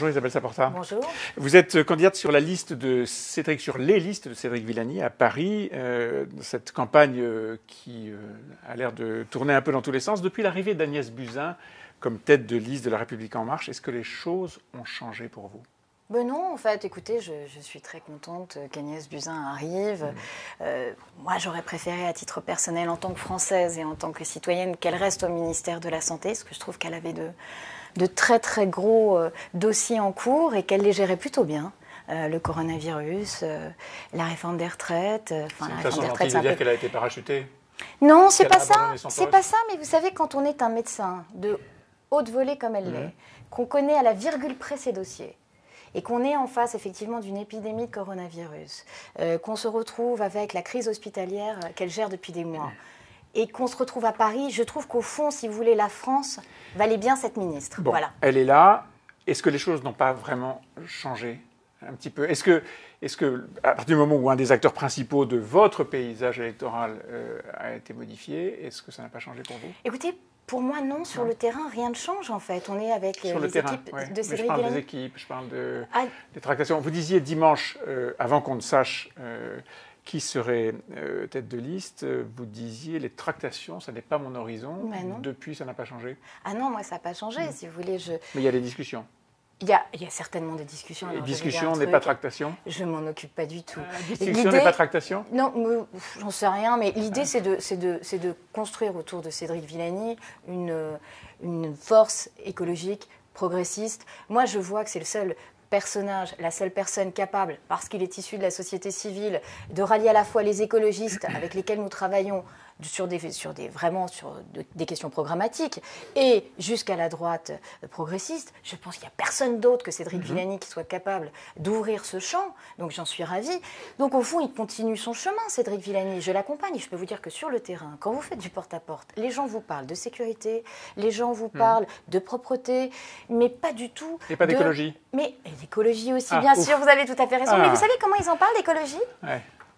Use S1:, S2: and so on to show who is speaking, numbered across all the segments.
S1: Bonjour Isabelle Saporta.
S2: Bonjour.
S1: Vous êtes candidate sur la liste de Cédric, sur les listes de Cédric Villani à Paris, cette campagne qui a l'air de tourner un peu dans tous les sens. Depuis l'arrivée d'Agnès Buzyn comme tête de liste de La République En Marche, est-ce que les choses ont changé pour vous?
S2: Ben non, en fait, écoutez, je suis très contente qu'Agnès Buzyn arrive. Moi, j'aurais préféré, à titre personnel, en tant que Française et en tant que citoyenne, qu'elle reste au ministère de la Santé, parce que je trouve qu'elle avait de très très gros dossiers en cours et qu'elle les gérait plutôt bien. Le coronavirus, la réforme des retraites.
S1: C'est une façon gentille de dire qu'elle a été parachutée?
S2: Non, c'est pas ça. C'est pas ça, mais vous savez, quand on est un médecin de haute volée comme elle l'est, qu'on connaît à la virgule près ses dossiers, et qu'on est en face effectivement d'une épidémie de coronavirus, qu'on se retrouve avec la crise hospitalière qu'elle gère depuis des mois, et qu'on se retrouve à Paris, je trouve qu'au fond, si vous voulez, la France valait bien cette ministre.
S1: Bon,
S2: voilà.
S1: Elle est là. Est-ce que les choses n'ont pas vraiment changé un petit peu? Est-ce que, à partir du moment où un des acteurs principaux de votre paysage électoral a été modifié, est-ce que ça n'a pas changé pour vous?
S2: Écoutez, pour moi, non. Sur le terrain, rien ne change, en fait. On est avec les équipes de Cédric Villani.
S1: Je parle des équipes, je parle des tractations. Vous disiez dimanche, avant qu'on ne sache qui serait tête de liste, vous disiez les tractations, ça n'est pas mon horizon. Depuis, ça n'a pas changé?
S2: Ah non, moi, ça n'a pas changé, si vous voulez.
S1: Mais il y a des discussions.
S2: Il y a certainement des discussions.
S1: Et discussion n'est pas tractation?
S2: Je m'en occupe pas du tout.
S1: Discussion n'est pas tractation?
S2: Non, j'en sais rien, mais l'idée, c'est de construire autour de Cédric Villani une force écologique, progressiste. Moi, je vois que c'est le seul personnage, la seule personne capable, parce qu'il est issu de la société civile, de rallier à la fois les écologistes avec lesquels nous travaillons sur des questions programmatiques et jusqu'à la droite progressiste. Je pense qu'il n'y a personne d'autre que Cédric Villani qui soit capable d'ouvrir ce champ, donc j'en suis ravie. Donc au fond, il continue son chemin, Cédric Villani, je l'accompagne. Je peux vous dire que sur le terrain, quand vous faites du porte-à-porte, les gens vous parlent de sécurité, les gens vous parlent de propreté, mais pas du tout...
S1: Et pas d'écologie?
S2: Mais l'écologie aussi, bien sûr, vous avez tout à fait raison. Mais vous savez comment ils en parlent, l'écologie?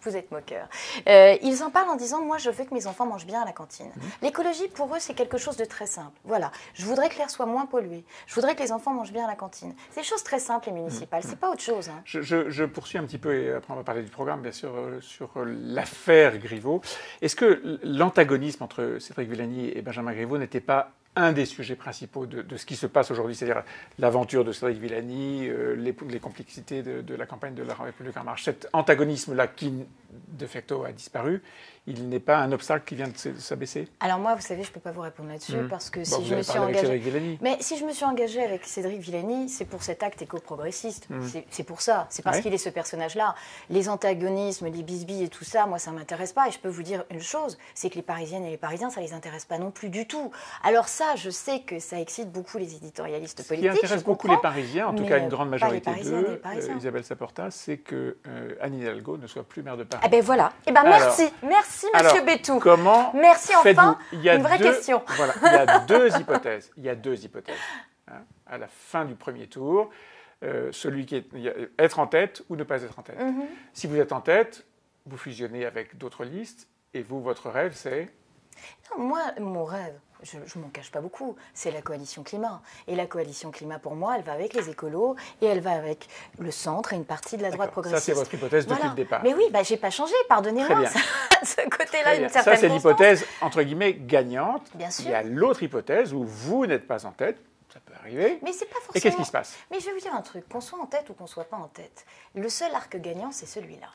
S2: Vous êtes moqueur. Ils en parlent en disant, moi, je veux que mes enfants mangent bien à la cantine. L'écologie, pour eux, c'est quelque chose de très simple. Voilà. Je voudrais que l'air soit moins pollué. Je voudrais que les enfants mangent bien à la cantine. C'est des choses très simples, les municipales. C'est pas autre chose. Hein.
S1: Je poursuis un petit peu, et après on va parler du programme, bien sûr, sur l'affaire Griveaux. Est-ce que l'antagonisme entre Cédric Villani et Benjamin Griveaux n'était pas un des sujets principaux de ce qui se passe aujourd'hui, c'est-à-dire l'aventure de Cédric Villani, les complexités de la campagne de La République En Marche. Cet antagonisme-là qui, de facto, a disparu, il n'est pas un obstacle qui vient de s'abaisser?
S2: Alors moi, vous savez, je ne peux pas vous répondre là-dessus parce que si
S1: vous
S2: je me suis
S1: engagée...
S2: Mais si je me suis engagée avec Cédric Villani, c'est pour cet acte éco-progressiste. C'est pour ça. C'est parce qu'il est ce personnage-là. Les antagonismes, les bisbilles et tout ça, moi, ça ne m'intéresse pas. Et je peux vous dire une chose, c'est que les Parisiennes et les Parisiens, ça ne les intéresse pas non plus du tout. Alors ça, je sais que ça excite beaucoup les éditorialistes politiques.
S1: Ce qui intéresse beaucoup les Parisiens, en tout cas une grande majorité d'eux, Isabelle Saporta, c'est que Anne Hidalgo ne soit plus maire de Paris.
S2: Eh bien voilà. Eh ben merci. Merci, monsieur Bétou.
S1: Comment
S2: merci, enfin, une vraie question.
S1: Voilà, il y a deux hypothèses. Il y a deux hypothèses. À la fin du premier tour, celui qui est être en tête ou ne pas être en tête. Si vous êtes en tête, vous fusionnez avec d'autres listes et vous, votre rêve, c'est...
S2: Non, moi, mon rêve, je ne m'en cache pas beaucoup, c'est la coalition climat. Et la coalition climat, pour moi, elle va avec les écolos et elle va avec le centre et une partie de la droite progressiste.
S1: Ça, c'est votre hypothèse depuis le départ.
S2: Mais oui, je n'ai pas changé, pardonnez-moi. Ce côté-là, une certaine
S1: Ça, c'est l'hypothèse, entre guillemets, gagnante.
S2: Bien sûr.
S1: Il y a l'autre hypothèse où vous n'êtes pas en tête. Ça peut arriver.
S2: Mais c'est pas forcément...
S1: Et qu'est-ce qui se passe?
S2: Mais je vais vous dire un truc, qu'on soit en tête ou qu'on ne soit pas en tête, le seul arc gagnant, c'est celui-là.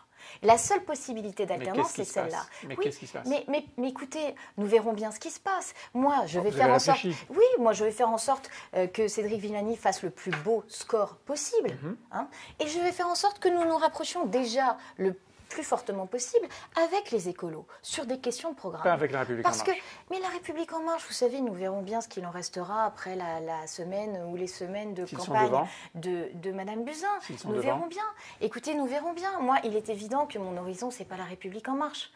S2: La seule possibilité d'alternance, c'est celle-là.
S1: Mais qu'est-ce qui se passe?
S2: Mais écoutez, nous verrons bien ce qui se passe. Moi, je vais faire en sorte... Oui, moi, je vais faire en sorte que Cédric Villani fasse le plus beau score possible. Et je vais faire en sorte que nous nous rapprochions déjà le plus fortement possible avec les écolos sur des questions de programme.
S1: Pas avec La République En Marche.
S2: Mais La République En Marche, vous savez, nous verrons bien ce qu'il en restera après la semaine ou les semaines de campagne de Madame Buzyn. Nous verrons bien. Écoutez, nous verrons bien. Moi, il est évident que mon horizon, c'est pas La République En Marche.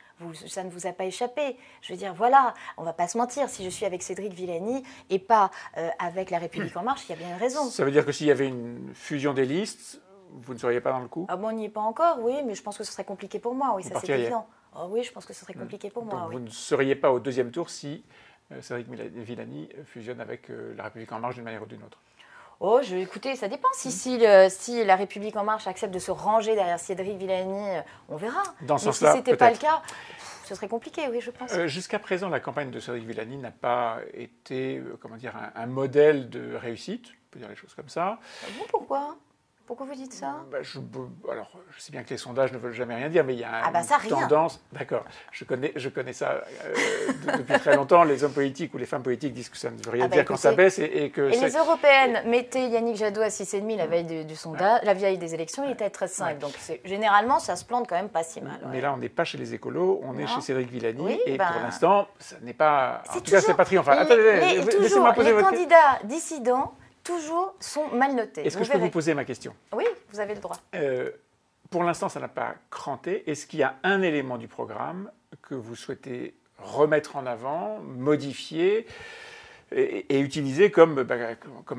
S2: Ça ne vous a pas échappé. Je veux dire, voilà, on va pas se mentir. Si je suis avec Cédric Villani et pas avec La République En Marche, il y a bien une raison.
S1: Ça veut dire que s'il y avait une fusion des listes, vous ne seriez pas dans le coup?
S2: Ah bon, on n'y est pas encore, oui, mais je pense que ce serait compliqué pour moi, oui, ça c'est évident. Oh, oui, je pense que ce serait compliqué pour moi.
S1: Donc vous ne seriez pas au deuxième tour si Cédric Villani fusionne avec La République En Marche d'une manière ou d'une autre?
S2: Oh, écoutez, ça dépend. Si La République En Marche accepte de se ranger derrière Cédric Villani, on verra.
S1: Dans ce
S2: Mais
S1: sens-là,
S2: si ce n'était pas le cas, ce serait compliqué, oui, je pense.
S1: Jusqu'à présent, la campagne de Cédric Villani n'a pas été comment dire, un modèle de réussite, on peut dire les choses comme ça.
S2: Bon, pourquoi ? Pourquoi vous dites ça ?
S1: Alors, je sais bien que les sondages ne veulent jamais rien dire, mais il y a une tendance. D'accord, je connais ça depuis très longtemps. Les hommes politiques ou les femmes politiques disent que ça ne veut rien dire quand ça baisse et que.
S2: Et les européennes mettaient Yannick Jadot à 6,5 la veille du sondage, la veille des élections, il était à 13,5. Ouais. Donc généralement, ça se plante quand même pas si mal.
S1: Mais là, on n'est pas chez les écolos, on est chez Cédric Villani, et pour l'instant, ça n'est pas. En tout cas, c'est pas triomphant.
S2: Attendez, laissez-moi poser votre question. Les candidats dissidents toujours sont mal notés.
S1: Est-ce que je peux vous poser ma question ?
S2: Oui, vous avez le droit.
S1: Pour l'instant, ça n'a pas cranté. Est-ce qu'il y a un élément du programme que vous souhaitez remettre en avant, modifier et utiliser comme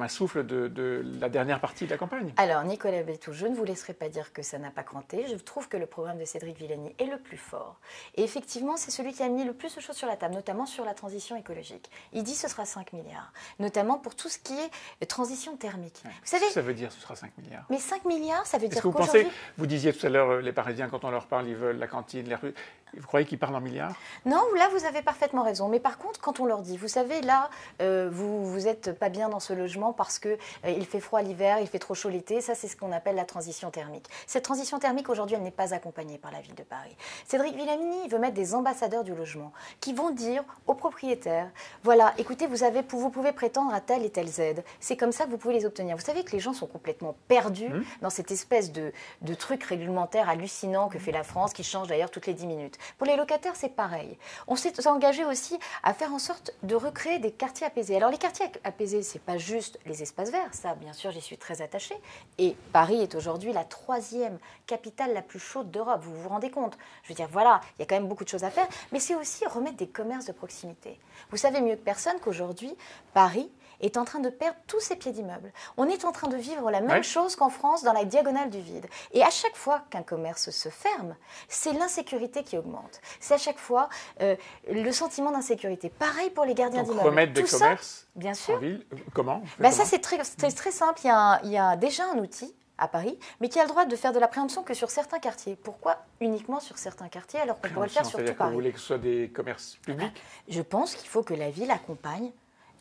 S1: un souffle de la dernière partie de la campagne?
S2: Alors, Nicolas Bétou, je ne vous laisserai pas dire que ça n'a pas cranté. Je trouve que le programme de Cédric Villani est le plus fort. Et effectivement, c'est celui qui a mis le plus de choses sur la table, notamment sur la transition écologique. Il dit que ce sera 5 milliards, notamment pour tout ce qui est transition thermique.
S1: Ouais.
S2: Vous savez,
S1: ça veut dire que ce sera 5 milliards.
S2: Mais 5 milliards, ça veut dire
S1: qu'aujourd'hui... Vous disiez tout à l'heure, les Parisiens, quand on leur parle, ils veulent la cantine, les rues. Vous croyez qu'ils parlent en milliards?
S2: Non, là, vous avez parfaitement raison. Mais par contre, quand on leur dit, vous savez, là, vous n'êtes pas bien dans ce logement parce qu'il fait froid l'hiver, il fait trop chaud l'été, ça, c'est ce qu'on appelle la transition thermique. Cette transition thermique, aujourd'hui, elle n'est pas accompagnée par la ville de Paris. Cédric Villani veut mettre des ambassadeurs du logement qui vont dire aux propriétaires, voilà, écoutez, vous pouvez prétendre à telle et telle aide. C'est comme ça que vous pouvez les obtenir. Vous savez que les gens sont complètement perdus dans cette espèce de truc réglementaire hallucinant que fait la France, qui change d'ailleurs toutes les 10 minutes. Pour les locataires, c'est pareil. On s'est engagé aussi à faire en sorte de recréer des quartiers apaisés. Alors les quartiers apaisés, ce n'est pas juste les espaces verts, ça bien sûr j'y suis très attachée. Et Paris est aujourd'hui la 3e capitale la plus chaude d'Europe, vous vous rendez compte? Je veux dire, voilà, il y a quand même beaucoup de choses à faire, mais c'est aussi remettre des commerces de proximité. Vous savez mieux que personne qu'aujourd'hui, Paris est en train de perdre tous ses pieds d'immeuble. On est en train de vivre la même chose qu'en France dans la diagonale du vide. Et à chaque fois qu'un commerce se ferme, c'est l'insécurité qui augmente. C'est à chaque fois le sentiment d'insécurité. Pareil pour les gardiens d'immeuble.
S1: Remettre des commerces
S2: bien sûr.
S1: En ville, comment
S2: Ça, c'est très simple. Il y a déjà un outil à Paris, mais qui a le droit de faire de la préemption que sur certains quartiers. Pourquoi uniquement sur certains quartiers alors qu'on pourrait le faire sur tout Paris?
S1: Que vous voulez que ce soit des commerces publics?
S2: Je pense qu'il faut que la ville accompagne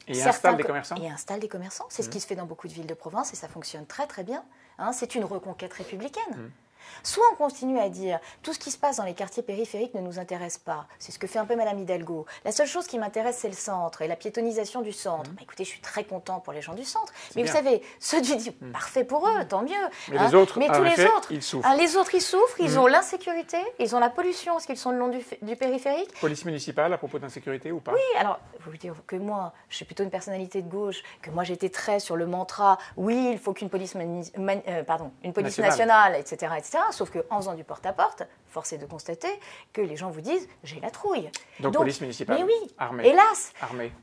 S1: et installe des commerçants.
S2: Et installe des commerçants. C'est ce qui se fait dans beaucoup de villes de province et ça fonctionne très très bien. C'est une reconquête républicaine. Soit on continue à dire tout ce qui se passe dans les quartiers périphériques ne nous intéresse pas. C'est ce que fait un peu Madame Hidalgo. La seule chose qui m'intéresse, c'est le centre et la piétonisation du centre. Écoutez, je suis très content pour les gens du centre. Mais vous savez, ceux du parfait pour eux, tant mieux.
S1: Mais les autres,
S2: mais tous les autres,
S1: ils souffrent.
S2: Les autres, ils souffrent. Ils ont l'insécurité, ils ont la pollution parce qu'ils sont le long du périphérique.
S1: Police municipale à propos d'insécurité ou pas?
S2: Oui, alors, je vous dire que moi, je suis plutôt une personnalité de gauche, que moi j'étais très sur le mantra, oui, il faut qu'une police, nationale, etc., etc. Sauf qu'en faisant du porte-à-porte, force est de constater que les gens vous disent « j'ai la trouille ».
S1: Donc police municipale,
S2: mais oui,
S1: armée.
S2: Hélas,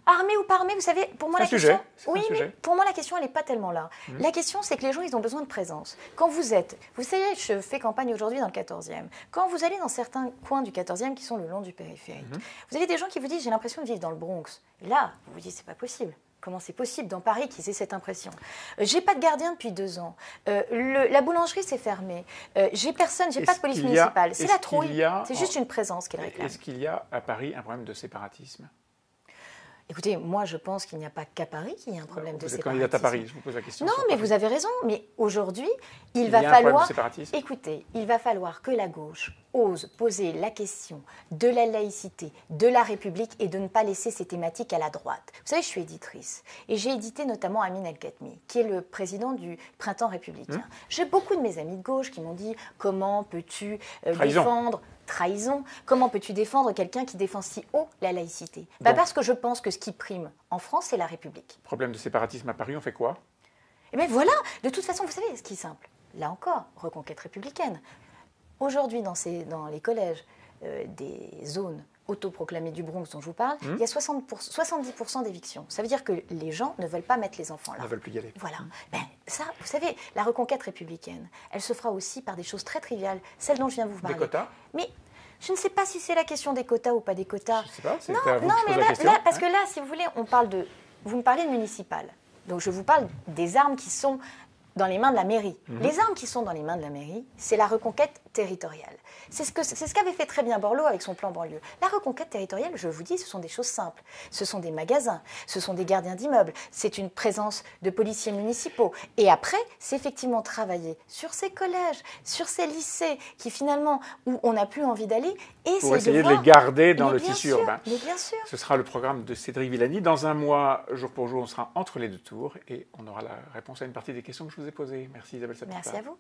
S1: armée
S2: ou pas armée, vous savez, pour moi la question... Oui, mais pour moi la question, elle n'est pas tellement là. La question, c'est que les gens, ils ont besoin de présence. Quand vous savez, je fais campagne aujourd'hui dans le 14e. Quand vous allez dans certains coins du 14e qui sont le long du périphérique, vous avez des gens qui vous disent « j'ai l'impression de vivre dans le Bronx ». Et là, vous vous dites « c'est pas possible ». Comment c'est possible dans Paris qu'ils aient cette impression? J'ai pas de gardien depuis 2 ans. La boulangerie s'est fermée. J'ai personne, j'ai pas de police municipale. C'est la trouille. C'est juste une présence qu'ils réclament.
S1: Est-ce qu'il y a à Paris un problème de séparatisme?
S2: Écoutez, moi je pense qu'il n'y a pas qu'à Paris qu'il y a un problème de séparatisme.
S1: Vous êtes candidate à Paris, je vous pose la question.
S2: Non, mais vous avez raison. Mais aujourd'hui, il va falloir que la gauche ose poser la question de la laïcité, de la République et de ne pas laisser ces thématiques à la droite. Vous savez, je suis éditrice et j'ai édité notamment Amin El-Khatmi, qui est le président du Printemps républicain. J'ai beaucoup de mes amis de gauche qui m'ont dit « Comment peux-tu défendre ?» Trahison. Comment peux-tu défendre quelqu'un qui défend si haut la laïcité? Parce que je pense que ce qui prime en France, c'est la République.
S1: Problème de séparatisme à Paris, on fait quoi?
S2: Eh bien voilà, de toute façon, vous savez ce qui est simple. Là encore, reconquête républicaine. Aujourd'hui, dans les collèges des zones autoproclamées du Bronx dont je vous parle, il y a 70% d'évictions. Ça veut dire que les gens ne veulent pas mettre les enfants là.
S1: Ils ne veulent plus y aller.
S2: Voilà. Ça, vous savez, la reconquête républicaine, elle se fera aussi par des choses très triviales, celles dont je viens de vous parler.
S1: Des quotas?
S2: Mais je ne sais pas si c'est la question des quotas ou pas des quotas.
S1: Je ne sais pas,
S2: non, mais là, parce que là, si vous voulez, vous me parlez de municipal. Donc je vous parle des armes qui sont dans les mains de la mairie. Les armes qui sont dans les mains de la mairie, c'est la reconquête territoriale. C'est ce qu'avait fait très bien Borloo avec son plan banlieue. La reconquête territoriale, je vous dis, ce sont des choses simples. Ce sont des magasins, ce sont des gardiens d'immeubles, c'est une présence de policiers municipaux. Et après, c'est effectivement travailler sur ces collèges, sur ces lycées qui finalement, où on n'a plus envie d'aller, et
S1: pour essayer de les garder dans le tissu urbain.
S2: Mais bien sûr.
S1: Ce sera le programme de Cédric Villani. Dans un mois, jour pour jour, on sera entre les deux tours et on aura la réponse à une partie des questions que je vous ai posées. Merci Isabelle Sapir.
S2: Merci à vous.